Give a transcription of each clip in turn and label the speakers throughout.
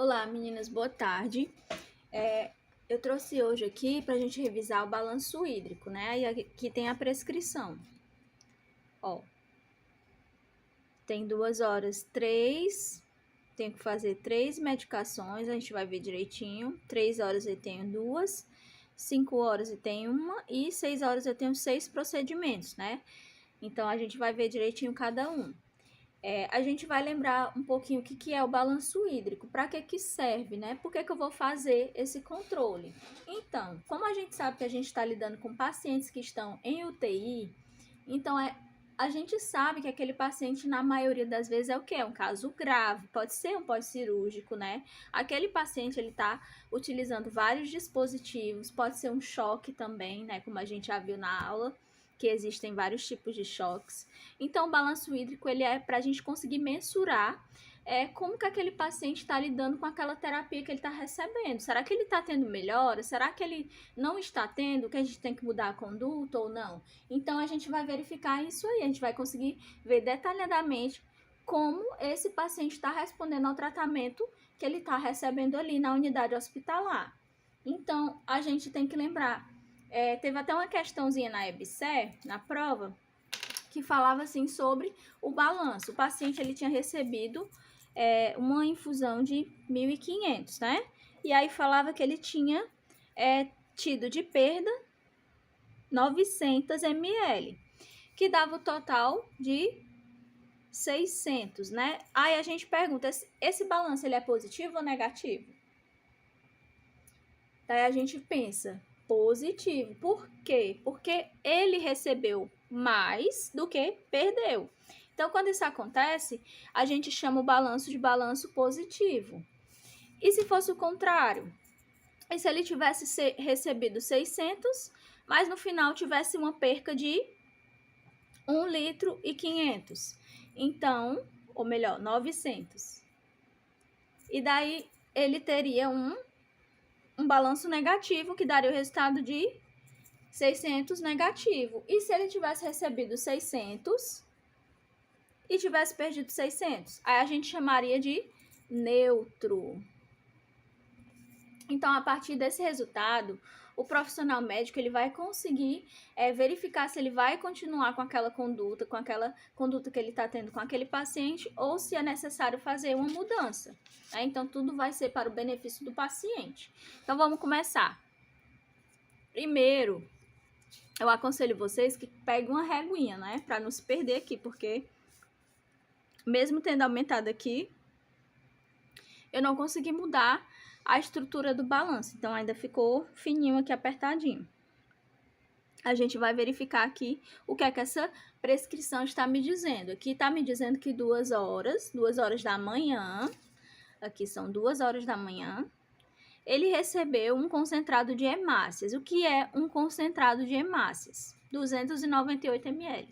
Speaker 1: Olá, meninas, boa tarde. Eu trouxe hoje aqui para a gente revisar o balanço hídrico, né? E aqui tem a prescrição. Ó, tem 2 horas, tenho que fazer 3 medicações, a gente vai ver direitinho. 3 horas eu tenho 2, 5 horas eu tenho 1 e 6 horas eu tenho 6 procedimentos, né? Então, a gente vai ver direitinho cada um. A gente vai lembrar um pouquinho o que é o balanço hídrico, para que serve, né? Por que eu vou fazer esse controle? Então, como a gente sabe que a gente está lidando com pacientes que estão em UTI, então a gente sabe que aquele paciente, na maioria das vezes, é o quê? É um caso grave, pode ser um pós-cirúrgico, né? Aquele paciente, ele tá utilizando vários dispositivos, pode ser um choque também, né? Como a gente já viu na aula, que existem vários tipos de choques. Então, o balanço hídrico, ele é para a gente conseguir mensurar como que aquele paciente está lidando com aquela terapia que ele está recebendo. Será que ele está tendo melhora? Será que ele não está tendo? Que a gente tem que mudar a conduta ou não? Então, a gente vai verificar isso aí. A gente vai conseguir ver detalhadamente como esse paciente está respondendo ao tratamento que ele está recebendo ali na unidade hospitalar. Então, a gente tem que lembrar, teve até uma questãozinha na EBSER, na prova, que falava assim sobre o balanço. O paciente, ele tinha recebido uma infusão de 1.500, né? E aí falava que ele tinha tido de perda 900 ml, que dava o total de 600, né? Aí a gente pergunta, esse balanço, ele é positivo ou negativo? Daí a gente pensa, positivo. Por quê? Porque ele recebeu mais do que perdeu. Então, quando isso acontece, a gente chama o balanço de balanço positivo. E se fosse o contrário? E se ele tivesse recebido 600, mas no final tivesse uma perca de 1 litro e 500? Então, ou melhor, 900. E daí ele teria um balanço negativo, que daria o resultado de 600 negativo. E se ele tivesse recebido 600 e tivesse perdido 600? Aí a gente chamaria de neutro. Então, a partir desse resultado, o profissional médico, ele vai conseguir verificar se ele vai continuar com aquela conduta que ele está tendo com aquele paciente, ou se é necessário fazer uma mudança. Né? Então, tudo vai ser para o benefício do paciente. Então, vamos começar. Primeiro, eu aconselho vocês que peguem uma reguinha, né? Para não se perder aqui, porque mesmo tendo aumentado aqui, eu não consegui mudar a estrutura do balanço. Então, ainda ficou fininho aqui, apertadinho. A gente vai verificar aqui o que é que essa prescrição está me dizendo. Aqui está me dizendo que 2 horas da manhã, aqui são 2 horas da manhã, ele recebeu um concentrado de hemácias. O que é um concentrado de hemácias? 298 ml.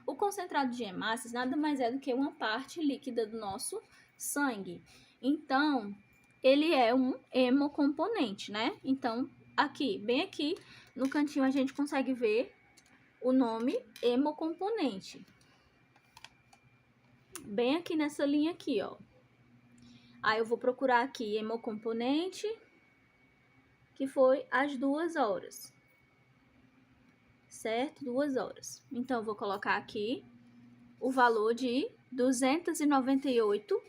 Speaker 1: O concentrado de hemácias nada mais é do que uma parte líquida do nosso sangue. Então, ele é um hemocomponente, né? Então, aqui, bem aqui no cantinho, a gente consegue ver o nome hemocomponente. Bem aqui nessa linha aqui, ó. Aí eu vou procurar aqui hemocomponente, que foi às 2 horas. Certo? 2 horas. Então, eu vou colocar aqui o valor de 298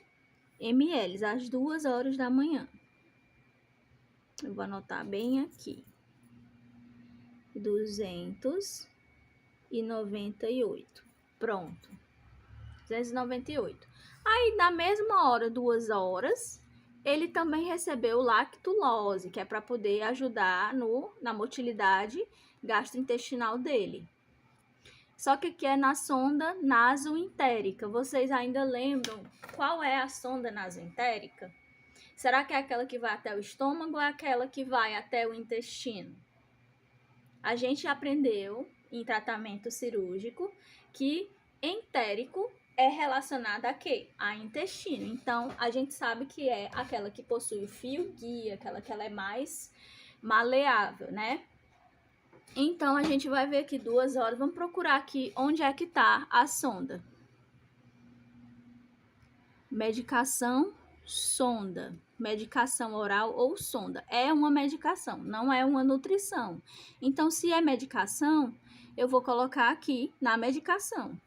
Speaker 1: ml, às 2 horas da manhã. Eu vou anotar bem aqui. 298. Pronto. 298. Aí, na mesma hora, 2 horas, ele também recebeu lactulose, que é para poder ajudar na motilidade gastrointestinal dele. Só que aqui é na sonda nasoentérica. Vocês ainda lembram qual é a sonda nasoentérica? Será que é aquela que vai até o estômago ou é aquela que vai até o intestino? A gente aprendeu em tratamento cirúrgico que entérico é relacionada a quê? A intestino. Então, a gente sabe que é aquela que possui o fio guia, aquela que ela é mais maleável, né? Então, a gente vai ver aqui 2 horas. Vamos procurar aqui onde é que tá a sonda. Medicação sonda, medicação oral ou sonda. É uma medicação, não é uma nutrição. Então, se é medicação, eu vou colocar aqui na medicação.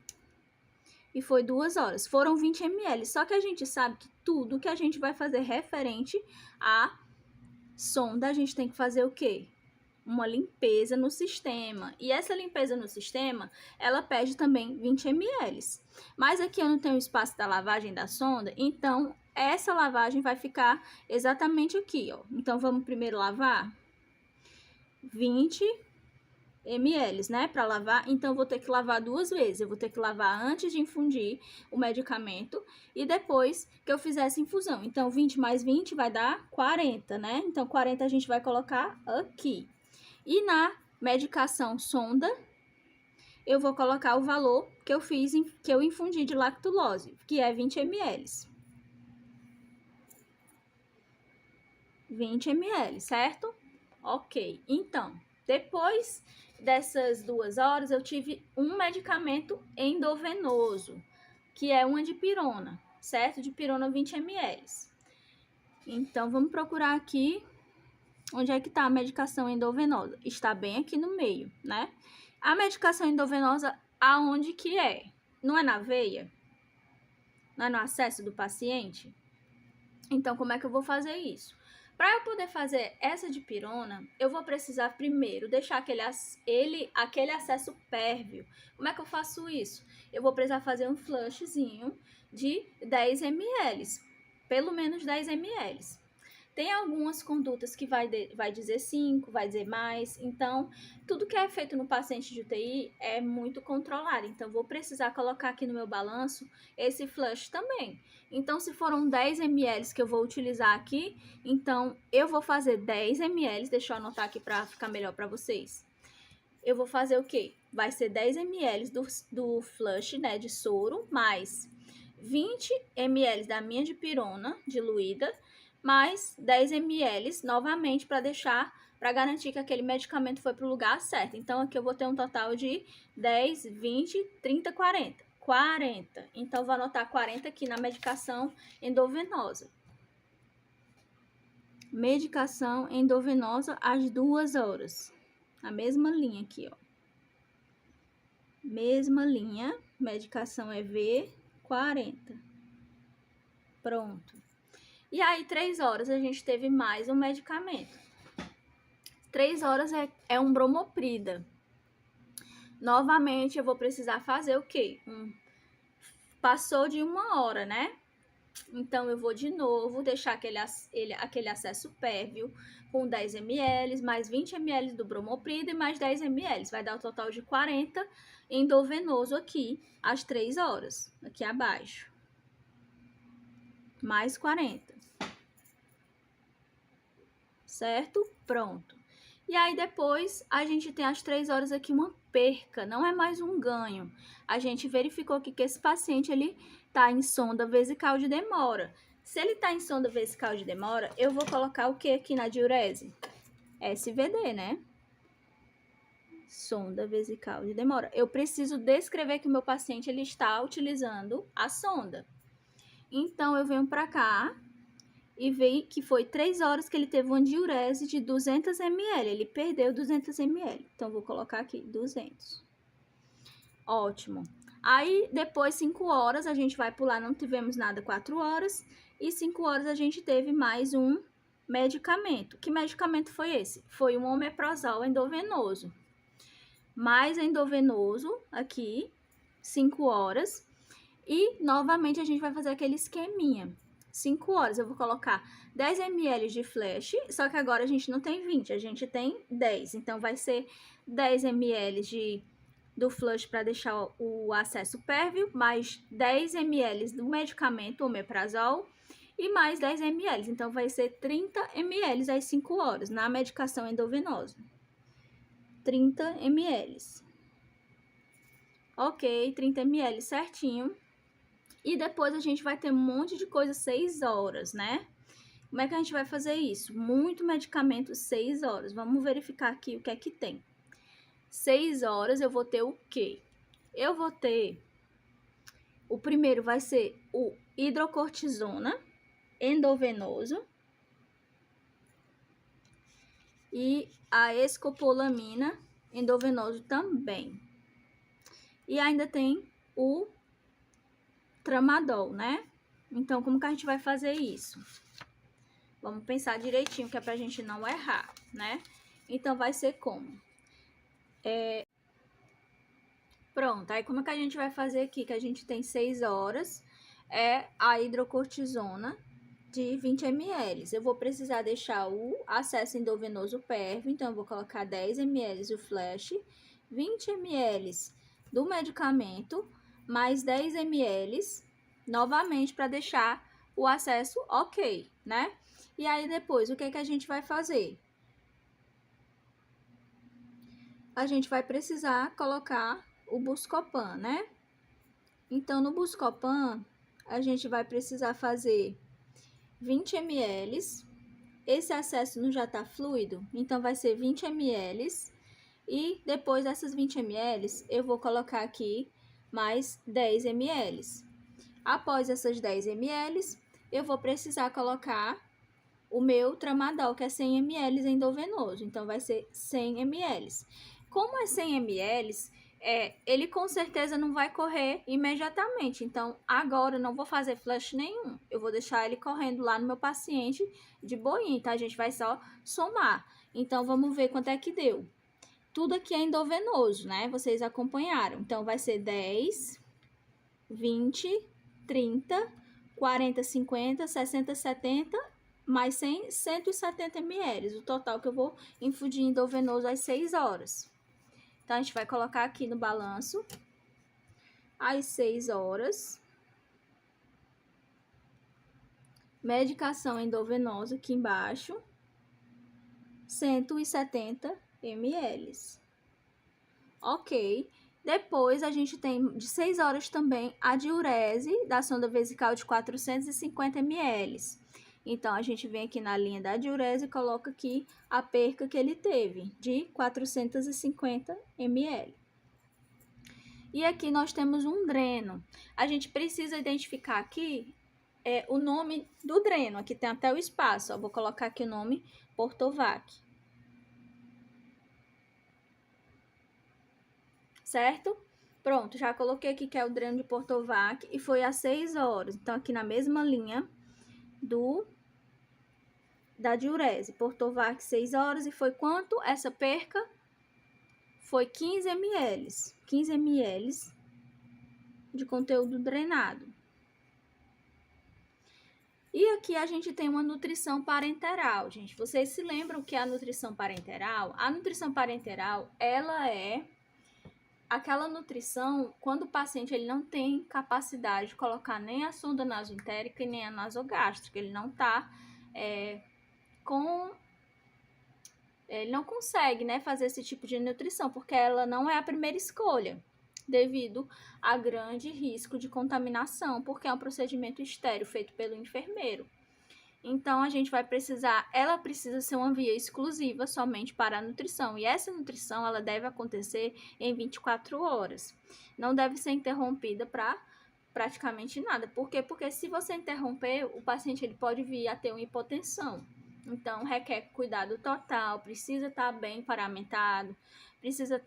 Speaker 1: E foi 2 horas. Foram 20 ml. Só que a gente sabe que tudo que a gente vai fazer referente à sonda, a gente tem que fazer o quê? Uma limpeza no sistema. E essa limpeza no sistema, ela pede também 20 ml. Mas aqui eu não tenho espaço da lavagem da sonda, então essa lavagem vai ficar exatamente aqui, ó. Então, vamos primeiro lavar 20 ml, né, para lavar. Então, eu vou ter que lavar 2 vezes. Eu vou ter que lavar antes de infundir o medicamento e depois que eu fizer essa infusão. Então, 20 mais 20 vai dar 40, né? Então, 40 a gente vai colocar aqui. E na medicação sonda, eu vou colocar o valor que eu fiz, que eu infundi de lactulose, que é 20 ml. 20 ml, certo? Ok. Então, depois dessas 2 horas, eu tive um medicamento endovenoso, que é uma dipirona, certo? Dipirona 20 ml. Então, vamos procurar aqui onde é que está a medicação endovenosa. Está bem aqui no meio, né? A medicação endovenosa, aonde que é? Não é na veia? Não é no acesso do paciente? Então, como é que eu vou fazer isso? Para eu poder fazer essa dipirona, eu vou precisar primeiro deixar aquele acesso pérvio. Como é que eu faço isso? Eu vou precisar fazer um flushzinho de 10 ml, pelo menos 10 ml. Tem algumas condutas que vai dizer 5, vai dizer mais. Então, tudo que é feito no paciente de UTI é muito controlado. Então, vou precisar colocar aqui no meu balanço esse flush também. Então, se foram 10 ml que eu vou utilizar aqui, então eu vou fazer 10 ml. Deixa eu anotar aqui para ficar melhor para vocês. Eu vou fazer o quê? Vai ser 10 ml do flush, né, de soro, mais 20 ml da minha dipirona diluída, mais 10 ml novamente para garantir que aquele medicamento foi para o lugar certo. Então, aqui eu vou ter um total de 10, 20, 30, 40. 40. Então, vou anotar 40 aqui na medicação endovenosa. Medicação endovenosa às 2 horas. A mesma linha aqui, ó. Mesma linha, medicação EV 40. Pronto. E aí, 3 horas, a gente teve mais um medicamento. 3 horas é um bromoprida. Novamente, eu vou precisar fazer o quê? Passou de 1 hora, né? Então, eu vou de novo deixar aquele acesso pérvio com 10 ml, mais 20 ml do bromoprida e mais 10 ml. Vai dar o total de 40 endovenoso aqui, às 3 horas, aqui abaixo. Mais 40. Certo? Pronto. E aí, depois, a gente tem às 3 horas aqui uma perca, não é mais um ganho. A gente verificou aqui que esse paciente, ele tá em sonda vesical de demora. Se ele tá em sonda vesical de demora, eu vou colocar o que aqui na diurese? SVD, né? Sonda vesical de demora. Eu preciso descrever que o meu paciente, ele está utilizando a sonda. Então, eu venho para cá e veio que foi 3 horas que ele teve uma diurese de 200 ml. Ele perdeu 200 ml. Então, vou colocar aqui 200. Ótimo. Aí, depois, 5 horas, a gente vai pular, não tivemos nada 4 horas. E 5 horas a gente teve mais um medicamento. Que medicamento foi esse? Foi um omeprazol endovenoso. Mais endovenoso aqui, 5 horas. E, novamente, a gente vai fazer aquele esqueminha. 5 horas, eu vou colocar 10 ml de flash, só que agora a gente não tem 20, a gente tem 10. Então, vai ser 10 ml do flush para deixar o acesso pérvio, mais 10 ml do medicamento omeprazol e mais 10 ml. Então, vai ser 30 ml às 5 horas na medicação endovenosa. 30 ml. Ok, 30 ml certinho. E depois a gente vai ter um monte de coisa 6 horas, né? Como é que a gente vai fazer isso? Muito medicamento 6 horas. Vamos verificar aqui o que é que tem. 6 horas eu vou ter o quê? Eu vou ter... O primeiro vai ser o hidrocortisona. endovenoso e a escopolamina endovenoso também. E ainda tem o tramadol, né? Então, como que a gente vai fazer isso? Vamos pensar direitinho, que é pra gente não errar, né? Então, vai ser como? Pronto, aí como é que a gente vai fazer aqui? Que a gente tem 6 horas, é a hidrocortisona de 20 ml. Eu vou precisar deixar o acesso endovenoso PERV, então eu vou colocar 10 ml o flash, 20 ml do medicamento, mais 10 ml novamente para deixar o acesso ok, né? E aí depois, o que que a gente vai fazer? A gente vai precisar colocar o Buscopan, né? Então, no Buscopan, a gente vai precisar fazer 20 ml. Esse acesso não já está fluido, então vai ser 20 ml. E depois dessas 20 ml, eu vou colocar aqui mais 10 ml. Após essas 10 ml, eu vou precisar colocar o meu tramadol, que é 100 ml endovenoso. Então, vai ser 100 ml. Como é 100 ml, ele com certeza não vai correr imediatamente. Então, agora eu não vou fazer flush nenhum. Eu vou deixar ele correndo lá no meu paciente de boinha, tá? A gente vai só somar. Então, vamos ver quanto é que deu. Tudo aqui é endovenoso, né? Vocês acompanharam. Então, vai ser 10, 20, 30, 40, 50, 60, 70, mais 100, 170 ml. O total que eu vou infundir endovenoso às 6 horas. Então, a gente vai colocar aqui no balanço às 6 horas. Medicação endovenosa aqui embaixo, 170 ml. Ok. Depois, a gente tem de 6 horas também a diurese da sonda vesical de 450 ml. Então, a gente vem aqui na linha da diurese e coloca aqui a perca que ele teve, de 450 ml. E aqui nós temos um dreno. A gente precisa identificar aqui o nome do dreno. Aqui tem até o espaço. Ó, vou colocar aqui o nome Portovac. Certo? Pronto, já coloquei aqui que é o dreno de Portovac e foi às 6 horas. Então, aqui na mesma linha da diurese. Portovac 6 horas e foi quanto? Essa perca foi 15 ml. 15 ml de conteúdo drenado. E aqui a gente tem uma nutrição parenteral, gente. Vocês se lembram que a nutrição parenteral? A nutrição parenteral, ela é aquela nutrição quando o paciente ele não tem capacidade de colocar nem a sonda nasoentérica e nem a nasogástrica. Ele não tá ele não consegue, né, fazer esse tipo de nutrição, porque ela não é a primeira escolha, devido a grande risco de contaminação, porque é um procedimento estéril feito pelo enfermeiro. Então, a gente vai precisar, ela precisa ser uma via exclusiva somente para a nutrição, e essa nutrição, ela deve acontecer em 24 horas. Não deve ser interrompida para praticamente nada. Por quê? Porque se você interromper, o paciente ele pode vir a ter uma hipotensão. Então, requer cuidado total, precisa estar bem paramentado, precisa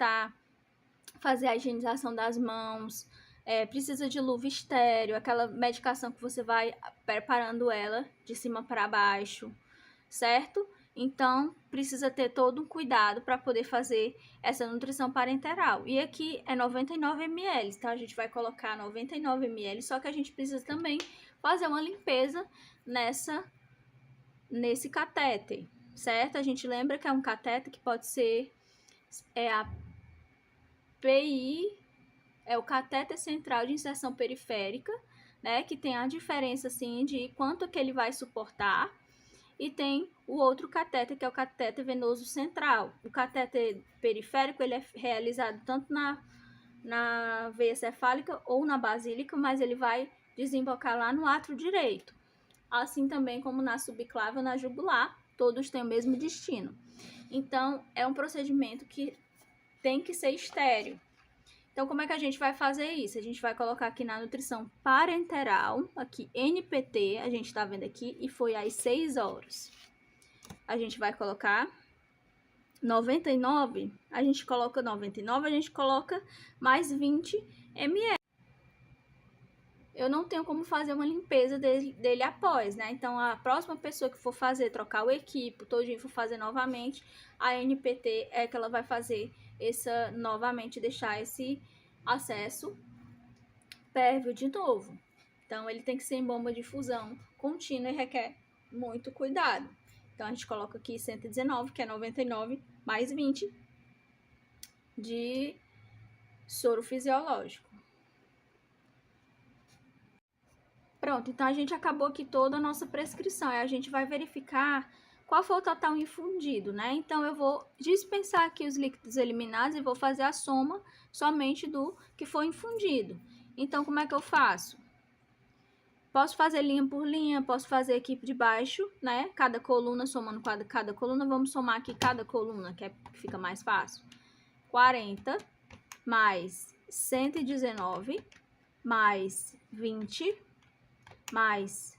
Speaker 1: fazer a higienização das mãos, precisa de luva estéreo, aquela medicação que você vai preparando ela de cima para baixo, certo? Então, precisa ter todo um cuidado para poder fazer essa nutrição parenteral. E aqui é 99 ml, então a gente vai colocar 99 ml, só que a gente precisa também fazer uma limpeza nesse catéter, certo? A gente lembra que é um catéter que pode ser a PI, é o catéter central de inserção periférica, né? Que tem a diferença, assim, de quanto que ele vai suportar. E tem o outro catéter, que é o catéter venoso central. O catéter periférico, ele é realizado tanto na veia cefálica ou na basílica, mas ele vai desembocar lá no átrio direito. Assim também como na subclave ou na jugular, todos têm o mesmo destino. Então, é um procedimento que tem que ser estéril. Então, como é que a gente vai fazer isso? A gente vai colocar aqui na nutrição parenteral, aqui NPT, a gente tá vendo aqui, e foi às 6 horas. A gente vai colocar 99, a gente coloca 99, a gente coloca mais 20 ml. Eu não tenho como fazer uma limpeza dele após, né? Então, a próxima pessoa que for fazer, trocar o equipo, todinho for fazer novamente, a NPT é que ela vai fazer essa, novamente, deixar esse acesso pérvio de novo. Então, ele tem que ser em bomba de fusão contínua e requer muito cuidado. Então, a gente coloca aqui 119, que é 99, mais 20 de soro fisiológico. Pronto, então a gente acabou aqui toda a nossa prescrição. Aí a gente vai verificar qual foi o total infundido, né? Então, eu vou dispensar aqui os líquidos eliminados e vou fazer a soma somente do que foi infundido. Então, como é que eu faço? Posso fazer linha por linha, posso fazer aqui de baixo, né? Cada coluna, somando cada coluna. Vamos somar aqui cada coluna, que fica mais fácil. 40 mais 119 mais 20 mais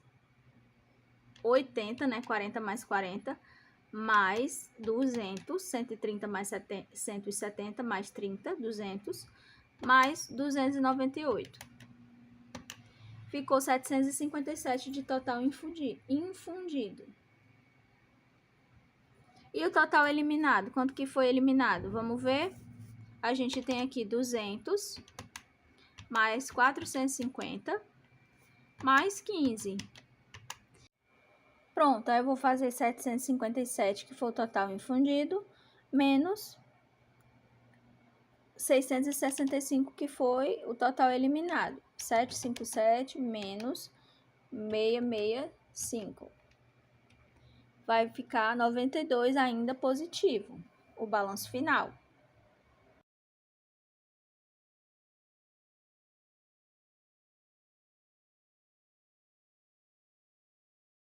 Speaker 1: 80, né? 40 mais 40 mais 200, 130 mais 170 mais 30, 200 mais 298. Ficou 757 de total infundido. E o total eliminado? Quanto que foi eliminado? Vamos ver. A gente tem aqui 200 mais 450 mais 15. Pronto, aí eu vou fazer 757, que foi o total infundido, menos 665, que foi o total eliminado. 757 menos 665. Vai ficar 92 ainda positivo, o balanço final.